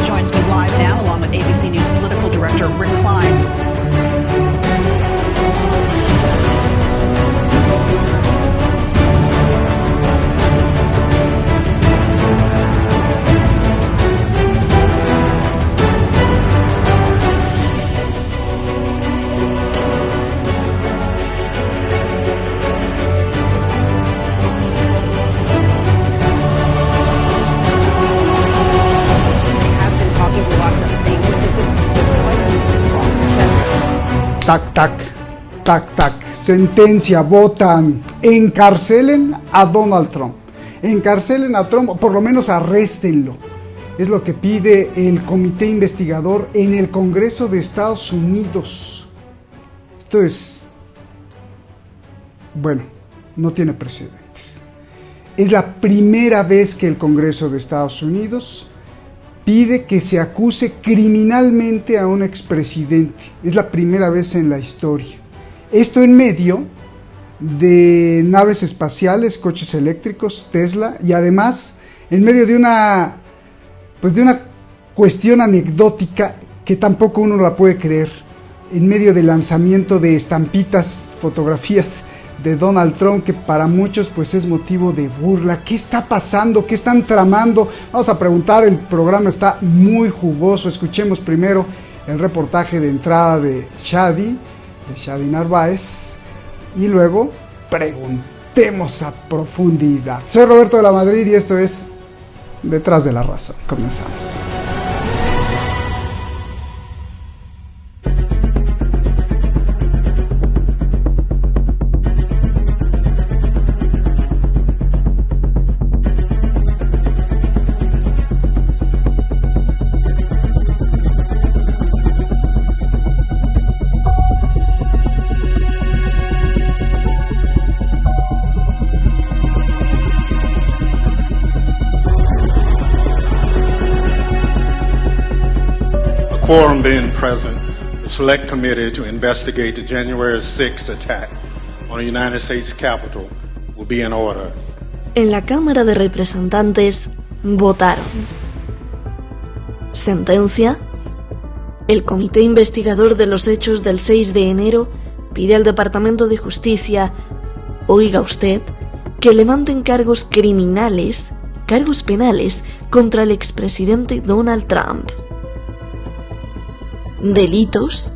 joins me live now, along with ABC News political director Rick Klein. Tac, tac, tac, tac. Sentencia, votan, encarcelen a Donald Trump. Encarcelen a Trump, por lo menos arréstenlo. Es lo que pide el comité investigador en el Congreso de Estados Unidos. Esto es, bueno, no tiene precedentes. Es la primera vez que el Congreso de Estados Unidos pide que se acuse criminalmente a un expresidente. Es la primera vez en la historia. Esto en medio de naves espaciales, coches eléctricos, Tesla, y además en medio de una cuestión anecdótica que tampoco uno la puede creer, en medio del lanzamiento de estampitas, fotografías de Donald Trump, que para muchos pues es motivo de burla. ¿Qué está pasando? ¿Qué están tramando? Vamos a preguntar, el programa está muy jugoso. Escuchemos primero el reportaje de entrada de Shadi Narváez, y luego preguntemos a profundidad. Soy Roberto de la Madrid y esto es Detrás de la Razón. Comenzamos. Quorum being present, the Select Committee to investigate the January 6th attack on the United States Capitol will be in order. En la Cámara de Representantes votaron. Sentencia. El Comité Investigador de los Hechos del 6 de enero pide al Departamento de Justicia, oiga usted, que levanten cargos criminales, cargos penales, contra el expresidente Donald Trump. Delitos.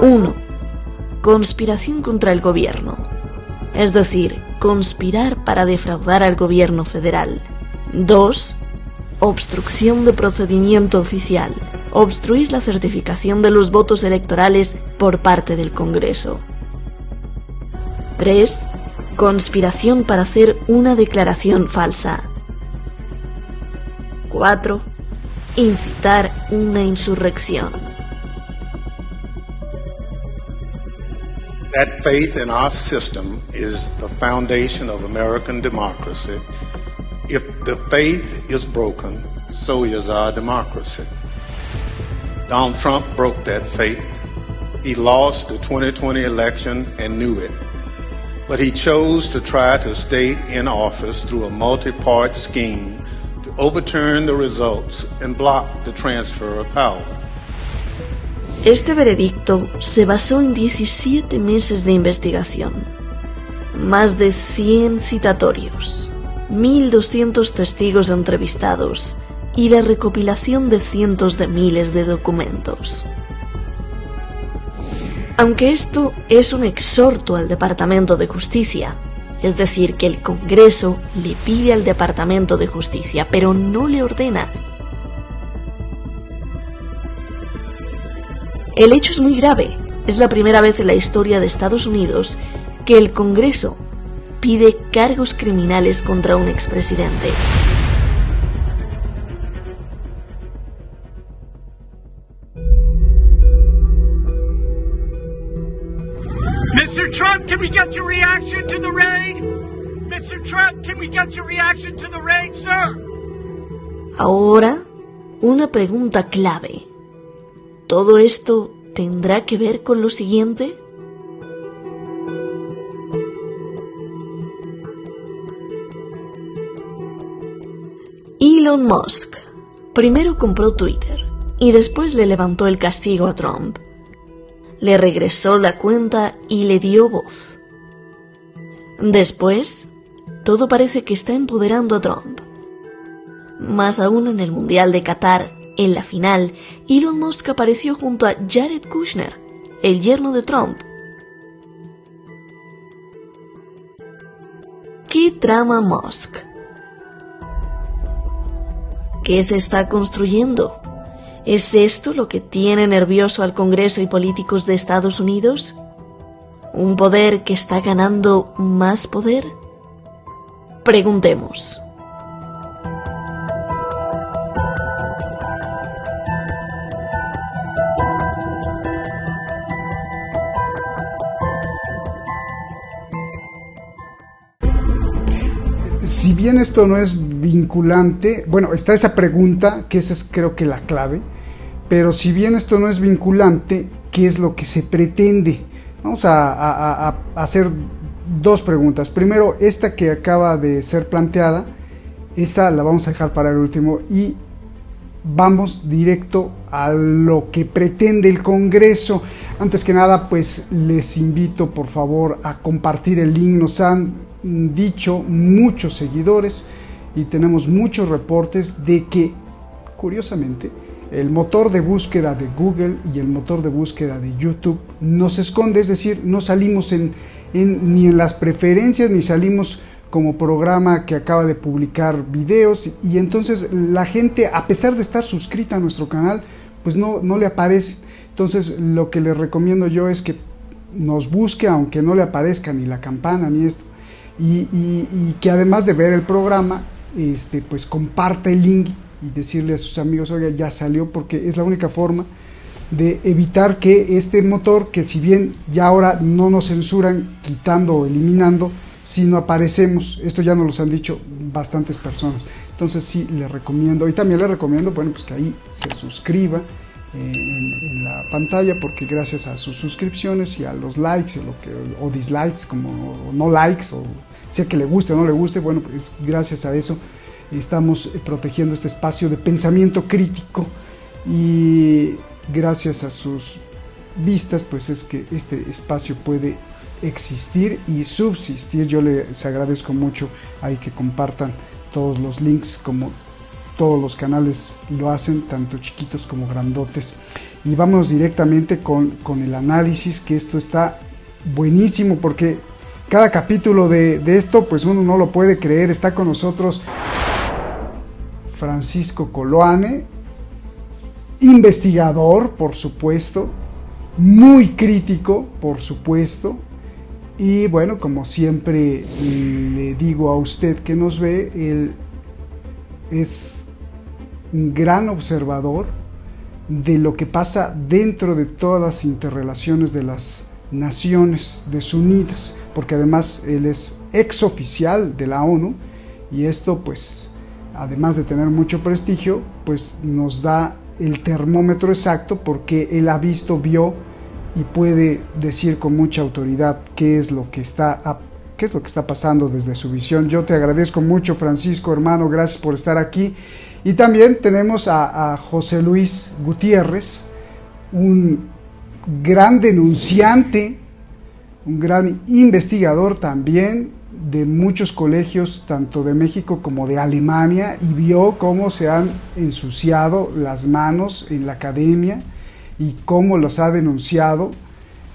1. Conspiración contra el gobierno. Es decir, conspirar para defraudar al gobierno federal. 2. Obstrucción de procedimiento oficial. Obstruir la certificación de los votos electorales por parte del Congreso. 3. Conspiración para hacer una declaración falsa. 4. Incitar una insurrección. That faith in our system is the foundation of American democracy. If the faith is broken, so is our democracy. Donald Trump broke that faith. He lost the 2020 election and knew it. But he chose to try to stay in office through a multi-part scheme to overturn the results and block the transfer of power. Este veredicto se basó en 17 meses de investigación, más de 100 citatorios, 1.200 testigos entrevistados y la recopilación de cientos de miles de documentos. Aunque esto es un exhorto al Departamento de Justicia, es decir, que el Congreso le pide al Departamento de Justicia, pero no le ordena. El hecho es muy grave. Es la primera vez en la historia de Estados Unidos que el Congreso pide cargos criminales contra un expresidente. Mr. Trump, can we get your reaction to the raid? Mr. Trump, can we get your reaction to the raid, sir? Ahora, una pregunta clave. ¿Todo esto tendrá que ver con lo siguiente? Elon Musk, Primero compró Twitter y después le levantó el castigo a Trump. Le regresó la cuenta y le dio voz. Después, todo parece que está empoderando a Trump. Más aún en el Mundial de Qatar, en la final, Elon Musk apareció junto a Jared Kushner, el yerno de Trump. ¿Qué trama Musk? ¿Qué se está construyendo? ¿Es esto lo que tiene nervioso al Congreso y políticos de Estados Unidos? ¿Un poder que está ganando más poder? Preguntemos. Si bien esto no es vinculante, bueno, está esa pregunta, que esa es creo que la clave, pero si bien esto no es vinculante, ¿qué es lo que se pretende? Vamos a hacer dos preguntas. Primero, esta que acaba de ser planteada, esa la vamos a dejar para el último y vamos directo a lo que pretende el Congreso. Antes que nada, pues les invito por favor a compartir el link. Nos han dicho muchos seguidores y tenemos muchos reportes de que, curiosamente, el motor de búsqueda de Google y el motor de búsqueda de YouTube nos esconde, es decir, no salimos ni en las preferencias, ni salimos como programa que acaba de publicar videos, y entonces la gente, a pesar de estar suscrita a nuestro canal, pues no le aparece. Entonces lo que les recomiendo yo es que nos busque, aunque no le aparezca ni la campana ni esto, y que además de ver el programa, pues comparte el link y decirle a sus amigos, oiga, ya salió, porque es la única forma de evitar que este motor, que si bien ya ahora no nos censuran quitando o eliminando, si no aparecemos, esto ya nos lo han dicho bastantes personas. Entonces sí, le recomiendo, y también le recomiendo, bueno, pues que ahí se suscriba en la pantalla, porque gracias a sus suscripciones y a los likes o dislikes, o no likes, o sea que le guste o no le guste, bueno, pues gracias a eso estamos protegiendo este espacio de pensamiento crítico, y gracias a sus vistas pues es que este espacio puede existir y subsistir. Yo les agradezco mucho ahí que compartan todos los links, como todos los canales lo hacen, tanto chiquitos como grandotes. Y vámonos directamente con el análisis, que esto está buenísimo, porque cada capítulo de esto pues uno no lo puede creer. Está con nosotros Francisco Coloane, investigador, por supuesto, muy crítico, por supuesto, y bueno, como siempre le digo a usted que nos ve, él es un gran observador de lo que pasa dentro de todas las interrelaciones de las Naciones Unidas, porque además él es exoficial de la ONU, y esto pues, además de tener mucho prestigio, pues nos da el termómetro exacto, porque él ha visto, vio y puede decir con mucha autoridad qué es lo que está pasando desde su visión. Yo te agradezco mucho, Francisco, hermano, gracias por estar aquí. Y también tenemos a José Luis Gutiérrez, un gran denunciante, un gran investigador también de muchos colegios, tanto de México como de Alemania, y vio cómo se han ensuciado las manos en la academia y cómo los ha denunciado,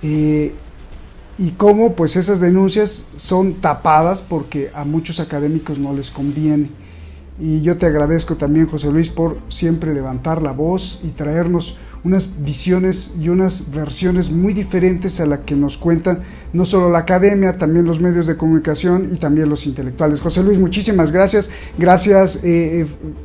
y cómo pues esas denuncias son tapadas porque a muchos académicos no les conviene. Y yo te agradezco también, José Luis, por siempre levantar la voz y traernos unas visiones y unas versiones muy diferentes a la que nos cuentan no solo la academia, también los medios de comunicación y también los intelectuales. José Luis, muchísimas gracias. Gracias,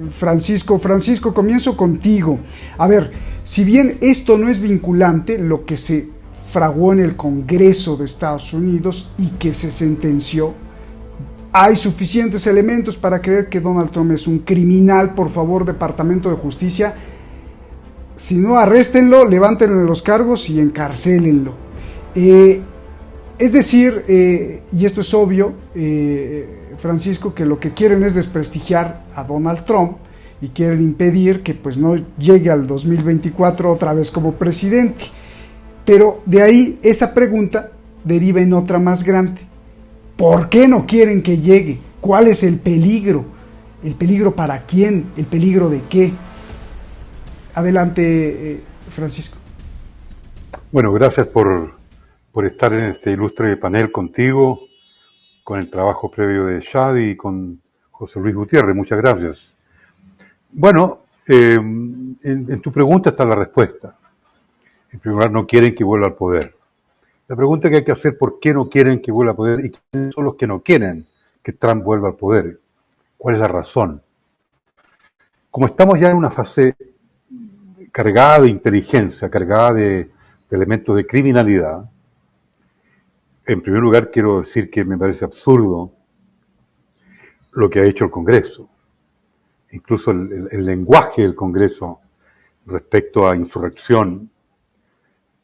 Francisco. Francisco, comienzo contigo. A ver, si bien esto no es vinculante, lo que se fraguó en el Congreso de Estados Unidos y que se sentenció, hay suficientes elementos para creer que Donald Trump es un criminal. Por favor, Departamento de Justicia, si no, arréstenlo, levántenle los cargos y encarcélenlo. Es decir, y esto es obvio, Francisco, que lo que quieren es desprestigiar a Donald Trump y quieren impedir que pues no llegue al 2024 otra vez como presidente. Pero de ahí esa pregunta deriva en otra más grande. ¿Por qué no quieren que llegue? ¿Cuál es el peligro? ¿El peligro para quién? ¿El peligro de qué? Adelante, Francisco. Bueno, gracias por estar en este ilustre panel contigo, con el trabajo previo de Shadi y con José Luis Gutiérrez. Muchas gracias. Bueno, en tu pregunta está la respuesta. En primer lugar, no quieren que vuelva al poder. La pregunta que hay que hacer es por qué no quieren que vuelva al poder y quiénes son los que no quieren que Trump vuelva al poder. ¿Cuál es la razón? Como estamos ya en una fase cargada de inteligencia, cargada de elementos de criminalidad, en primer lugar quiero decir que me parece absurdo lo que ha hecho el Congreso. Incluso el lenguaje del Congreso respecto a insurrección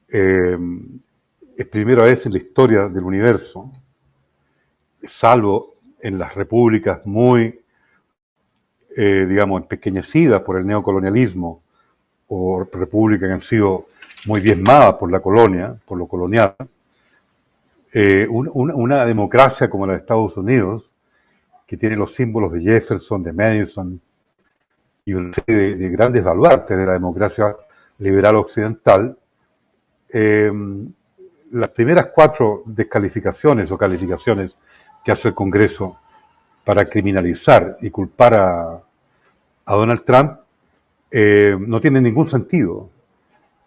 es primera vez en la historia del universo, salvo en las repúblicas muy, digamos, empequeñecidas por el neocolonialismo o repúblicas que han sido muy diezmadas por la colonia, por lo colonial, una democracia como la de Estados Unidos, que tiene los símbolos de Jefferson, de Madison, y de grandes baluartes de la democracia liberal occidental, las primeras 4 descalificaciones o calificaciones que hace el Congreso para criminalizar y culpar a Donald Trump no tienen ningún sentido,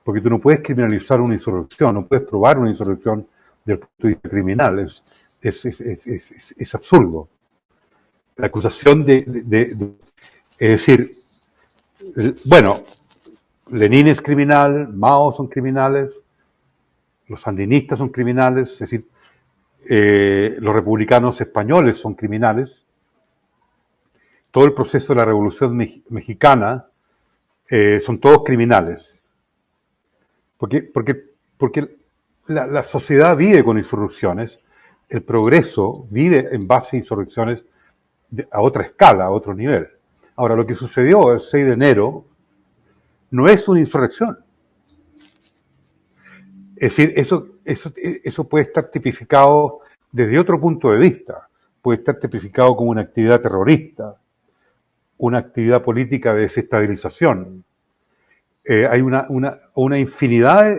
porque tú no puedes criminalizar una insurrección, no puedes probar una insurrección del punto de vista criminal, es absurdo. La acusación es decir, bueno, Lenin es criminal, Mao son criminales, los sandinistas son criminales, es decir, los republicanos españoles son criminales, todo el proceso de la Revolución Mexicana son todos criminales, porque la sociedad vive con insurrecciones, el progreso vive en base a insurrecciones a otra escala, a otro nivel. Ahora, lo que sucedió el 6 de enero no es una insurrección. Es decir, eso puede estar tipificado desde otro punto de vista. Puede estar tipificado como una actividad terrorista, una actividad política de desestabilización. Hay una infinidad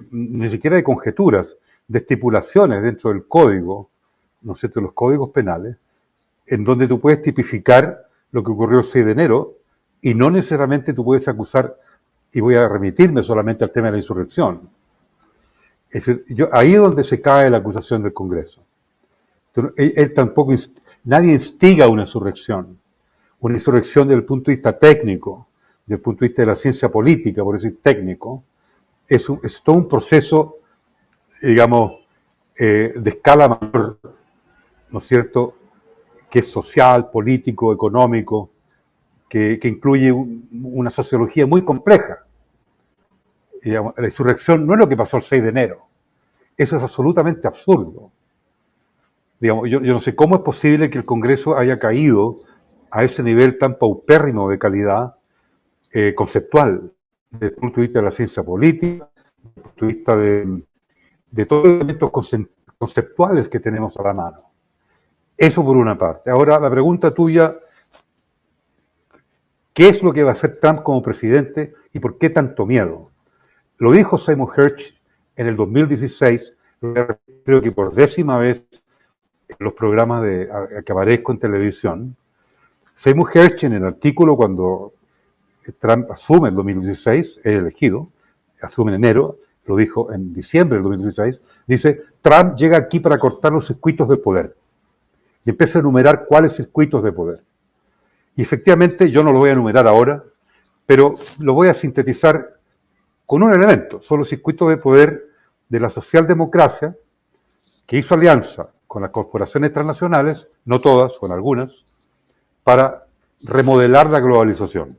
ni siquiera de conjeturas, de estipulaciones dentro del código, ¿no es cierto?, los códigos penales, en donde tú puedes tipificar lo que ocurrió el 6 de enero y no necesariamente tú puedes acusar, y voy a remitirme solamente al tema de la insurrección. Es decir, ahí es donde se cae la acusación del Congreso. Él tampoco, nadie instiga una insurrección desde el punto de vista técnico, desde el punto de vista de la ciencia política, por decir técnico, es todo un proceso, digamos, de escala mayor, ¿no es cierto?, que es social, político, económico, que incluye una sociología muy compleja. Digamos, la insurrección no es lo que pasó el 6 de enero. Eso es absolutamente absurdo. Digamos, yo no sé cómo es posible que el Congreso haya caído a ese nivel tan paupérrimo de calidad conceptual, desde el punto de vista de la ciencia política, desde el punto de vista de todos los elementos conceptuales que tenemos a la mano. Eso por una parte. Ahora, la pregunta tuya, ¿qué es lo que va a hacer Trump como presidente y por qué tanto miedo? Lo dijo Seymour Hersh en el 2016, creo que por 10ª vez en los programas que aparezco en televisión. Seymour Hersh, en el artículo cuando Trump asume en 2016, es elegido, asume en enero, lo dijo en diciembre del 2016, dice, Trump llega aquí para cortar los circuitos del poder. Y empieza a enumerar cuáles circuitos de poder. Y efectivamente, yo no lo voy a enumerar ahora, pero lo voy a sintetizar con un elemento. Son los circuitos de poder de la socialdemocracia, que hizo alianza con las corporaciones transnacionales, no todas, con algunas, para remodelar la globalización.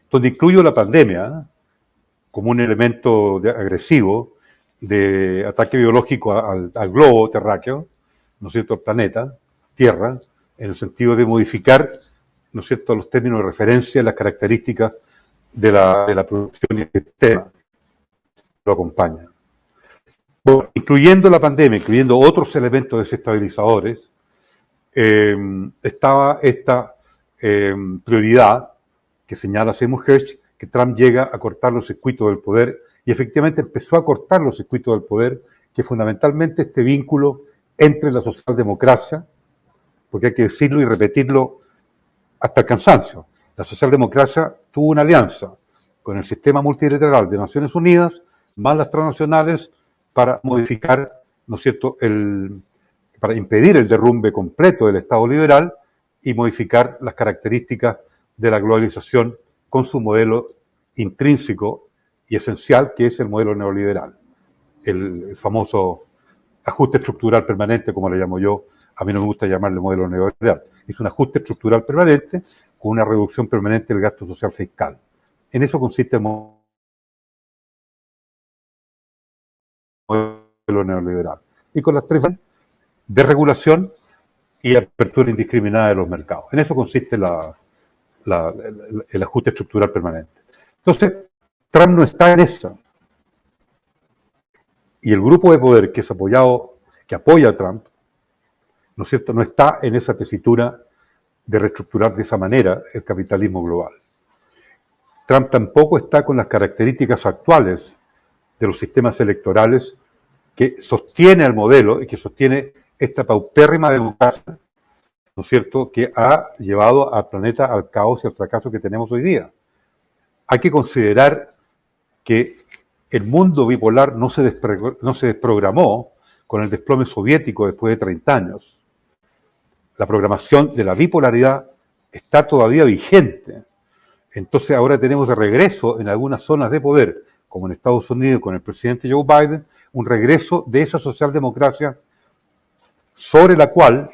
Donde incluyo la pandemia como un elemento agresivo de ataque biológico al globo terráqueo, ¿no es cierto?, al planeta, Tierra, en el sentido de modificar, ¿no es cierto?, los términos de referencia, las características de la producción y el sistema que lo acompaña. Bueno, incluyendo la pandemia, incluyendo otros elementos desestabilizadores, estaba esta prioridad que señala Seymour Hersh, que Trump llega a cortar los circuitos del poder, y efectivamente empezó a cortar los circuitos del poder, que fundamentalmente este vínculo entre la socialdemocracia, porque hay que decirlo y repetirlo hasta el cansancio. La socialdemocracia tuvo una alianza con el sistema multilateral de Naciones Unidas, más las transnacionales, para modificar, ¿no es cierto?, para impedir el derrumbe completo del Estado liberal y modificar las características de la globalización con su modelo intrínseco y esencial, que es el modelo neoliberal. El famoso ajuste estructural permanente, como le llamo yo. A mí no me gusta llamarle modelo neoliberal. Es un ajuste estructural permanente con una reducción permanente del gasto social fiscal. En eso consiste el modelo neoliberal. Y con las tres desregulación y apertura indiscriminada de los mercados. En eso consiste el ajuste estructural permanente. Entonces, Trump no está en esa. Y el grupo de poder que apoya a Trump, ¿no es cierto?, no está en esa tesitura de reestructurar de esa manera el capitalismo global. Trump tampoco está con las características actuales de los sistemas electorales que sostiene el modelo y que sostiene esta paupérrima democracia, ¿no es cierto?, que ha llevado al planeta al caos y al fracaso que tenemos hoy día. Hay que considerar que el mundo bipolar no se desprogramó con el desplome soviético después de 30 años. La programación de la bipolaridad está todavía vigente. Entonces ahora tenemos de regreso en algunas zonas de poder, como en Estados Unidos con el presidente Joe Biden, un regreso de esa socialdemocracia sobre la cual,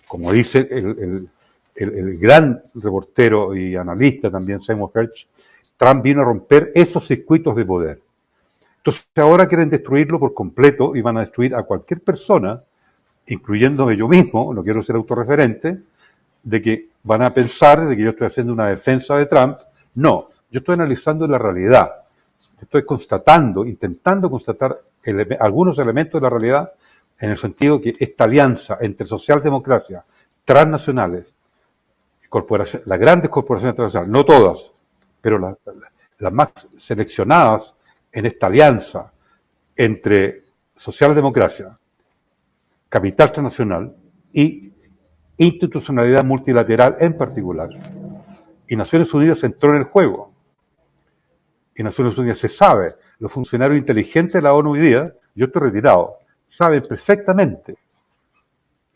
como dice el gran reportero y analista también Seymour Hersh, Trump vino a romper esos circuitos de poder. Entonces ahora quieren destruirlo por completo y van a destruir a cualquier persona, incluyéndome yo mismo, no quiero ser autorreferente, de que van a pensar de que yo estoy haciendo una defensa de Trump. No, yo estoy analizando la realidad. Estoy intentando constatar algunos elementos de la realidad, en el sentido que esta alianza entre socialdemocracia, transnacionales, las grandes corporaciones transnacionales, no todas, pero las más seleccionadas en esta alianza entre socialdemocracia, capital transnacional y institucionalidad multilateral en particular. Y Naciones Unidas entró en el juego. Y Naciones Unidas se sabe, los funcionarios inteligentes de la ONU hoy día, yo estoy retirado, saben perfectamente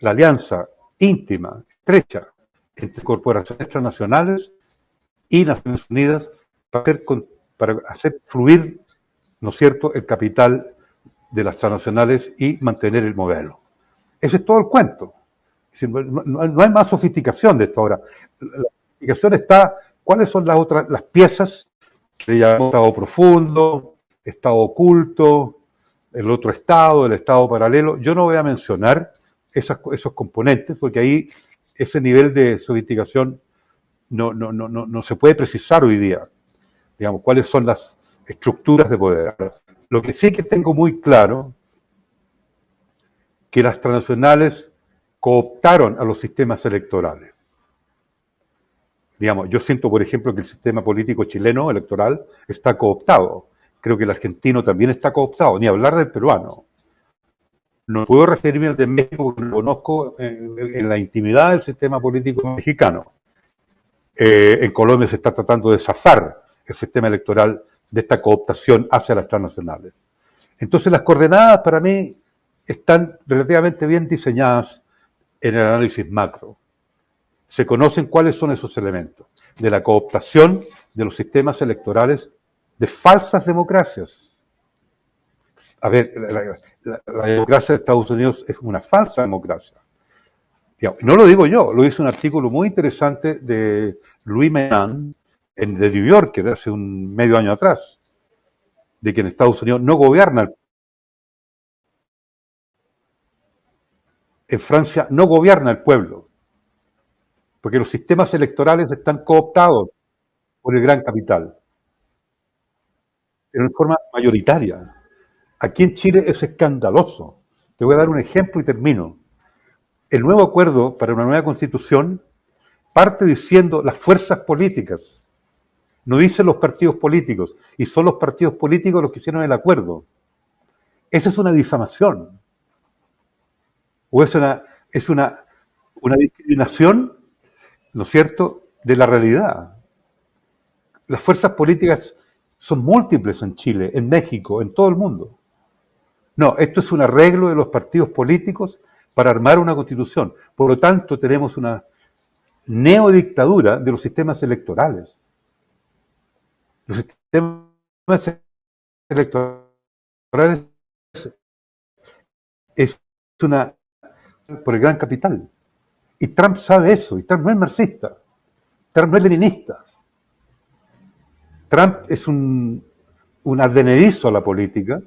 la alianza íntima, estrecha, entre corporaciones transnacionales y Naciones Unidas para hacer fluir, ¿no es cierto?, el capital de las transnacionales y mantener el modelo. Ese es todo el cuento. No hay más sofisticación de esto ahora. La sofisticación está, ¿cuáles son las piezas que le llamamos estado profundo, estado oculto, el otro estado, el estado paralelo? Yo no voy a mencionar esos componentes porque ahí ese nivel de sofisticación no se puede precisar hoy día. Digamos, cuáles son las estructuras de poder. Lo que sí que tengo muy claro, que las transnacionales cooptaron a los sistemas electorales. Digamos, yo siento, por ejemplo, que el sistema político chileno electoral está cooptado. Creo que el argentino también está cooptado, ni hablar del peruano. No puedo referirme al de México porque no conozco en la intimidad del sistema político mexicano. En Colombia se está tratando de zafar el sistema electoral de esta cooptación hacia las transnacionales. Entonces las coordenadas para mí están relativamente bien diseñadas en el análisis macro. Se conocen cuáles son esos elementos de la cooptación de los sistemas electorales de falsas democracias. A ver, la democracia de Estados Unidos es una falsa democracia. No lo digo yo, lo hizo un artículo muy interesante de Louis Menand de New Yorker hace un medio año atrás, de que en Estados Unidos no gobierna, en Francia no gobierna el pueblo, porque los sistemas electorales están cooptados por el gran capital, pero en forma mayoritaria. Aquí en Chile es escandaloso. Te voy a dar un ejemplo y termino. El nuevo acuerdo para una nueva constitución parte diciendo las fuerzas políticas, no dicen los partidos políticos, y son los partidos políticos los que hicieron el acuerdo. Esa es una difamación, o es una discriminación, ¿no es cierto?, de la realidad. Las fuerzas políticas son múltiples en Chile, en México, en todo el mundo. No, esto es un arreglo de los partidos políticos para armar una constitución. Por lo tanto, tenemos una neodictadura de los sistemas electorales. Los sistemas electorales es una por el gran capital. Y Trump sabe eso, y Trump no es marxista, Trump no es leninista. Trump es un advenedizo a la política,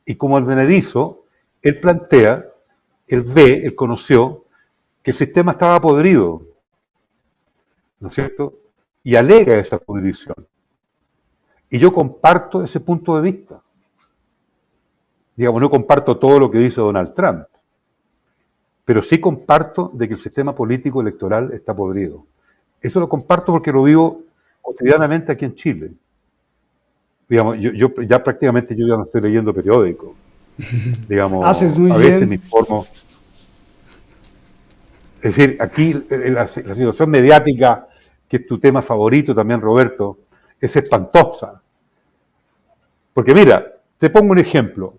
y como advenedizo, él plantea, él ve, él conoció que el sistema estaba podrido, ¿no es cierto? Y alega esa podrición. Y yo comparto ese punto de vista. Digamos, no comparto todo lo que dice Donald Trump, pero sí comparto de que el sistema político electoral está podrido. Eso lo comparto porque lo vivo cotidianamente aquí en Chile. Digamos, yo ya prácticamente yo ya no estoy leyendo periódico. Digamos, Haces muy a veces bien. me informo. Es decir, aquí la situación mediática, que es tu tema favorito también, Roberto, es espantosa. Porque mira, te pongo un ejemplo.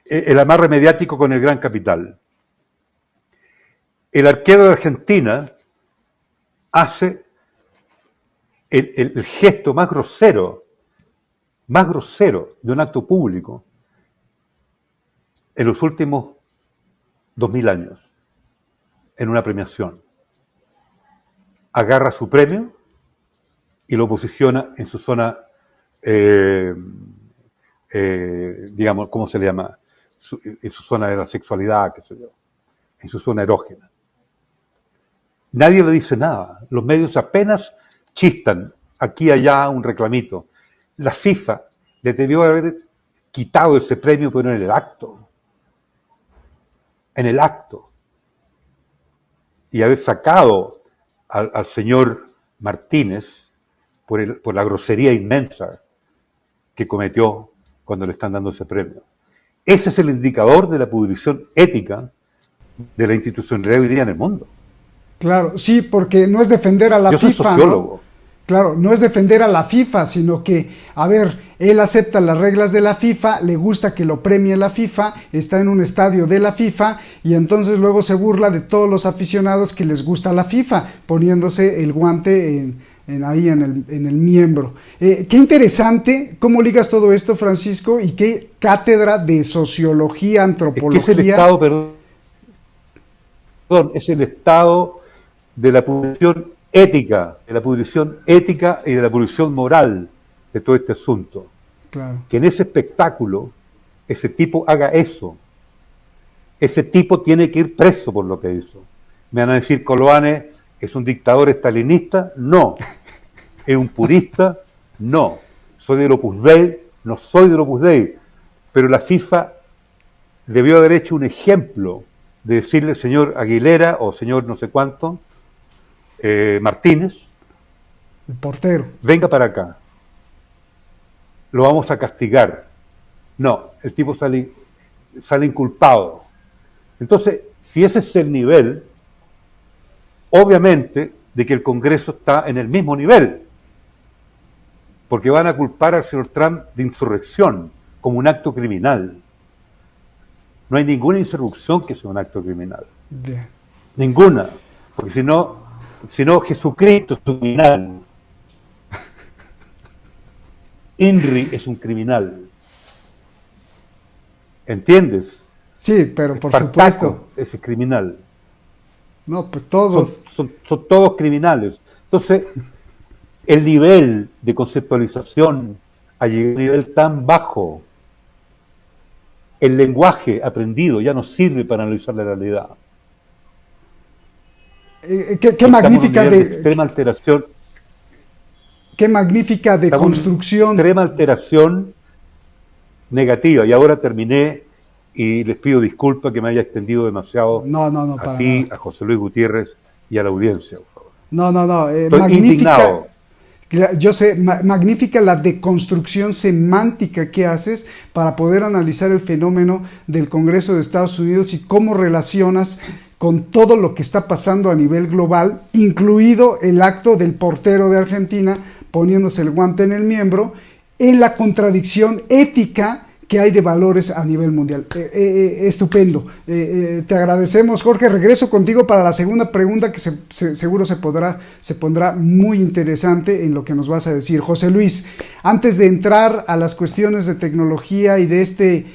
El amarre mediático con el gran capital. El arquero de Argentina hace el gesto más grosero de un acto público en los últimos 2000 años, en una premiación. Agarra su premio y lo posiciona en su zona, digamos, ¿cómo se le llama? En su zona de la sexualidad, qué sé yo, en su zona erógena. Nadie le dice nada. Los medios apenas chistan aquí y allá un reclamito. La FIFA le debió haber quitado ese premio, pero en el acto. En el acto. Y haber sacado al señor Martínez por la grosería inmensa que cometió cuando le están dando ese premio. Ese es el indicador de la pudrición ética de la institucionalidad hoy día en el mundo. Claro, sí, porque no es defender a la Yo soy FIFA, sociólogo. ¿no? Claro, no es defender a la FIFA, sino que, a ver, él acepta las reglas de la FIFA, le gusta que lo premie la FIFA, está en un estadio de la FIFA y entonces luego se burla de todos los aficionados que les gusta la FIFA, poniéndose el guante ahí en el miembro. Qué interesante, ¿cómo ligas todo esto, Francisco? Y qué cátedra de sociología, antropología. Es que es el estado, perdón, es el estado de la pudrición ética, y de la pudrición moral de todo este asunto. Claro. Que en ese espectáculo ese tipo haga eso. Ese tipo tiene que ir preso por lo que hizo. Me van a decir, Coloane es un dictador estalinista. No. ¿Es un purista? No. ¿Soy del Opus Dei? No soy del Opus Dei. Pero la FIFA debió haber hecho un ejemplo de decirle, señor Aguilera o señor no sé cuánto, Martínez, El portero. venga para acá. Lo vamos a castigar. No, el tipo sale inculpado. Entonces, si ese es el nivel, obviamente de que el Congreso está en el mismo nivel, porque van a culpar al señor Trump de insurrección como un acto criminal. No hay ninguna insurrección que sea un acto criminal. Bien. Ninguna. Porque si no Jesucristo es un criminal. INRI es un criminal. ¿Entiendes? Sí, pero por Espartaco supuesto. es criminal. No, pues todos. Son todos criminales. Entonces, el nivel de conceptualización ha llegado a un nivel tan bajo. El lenguaje aprendido ya no sirve para analizar la realidad. Qué magnífica de extrema alteración. Qué magnífica deconstrucción. Extrema alteración negativa. Y ahora terminé y les pido disculpas que me haya extendido demasiado No, a ti, nada. a José Luis Gutiérrez y a la audiencia. Por favor. No. Estoy Magnífica. indignado. Yo sé, magnífica la deconstrucción semántica que haces para poder analizar el fenómeno del Congreso de Estados Unidos y cómo relacionas con todo lo que está pasando a nivel global, incluido el acto del portero de Argentina poniéndose el guante en el miembro, en la contradicción ética que hay de valores a nivel mundial. Estupendo. Te agradecemos, Jorge. Regreso contigo para la segunda pregunta que seguro se pondrá muy interesante en lo que nos vas a decir. José Luis, antes de entrar a las cuestiones de tecnología y de este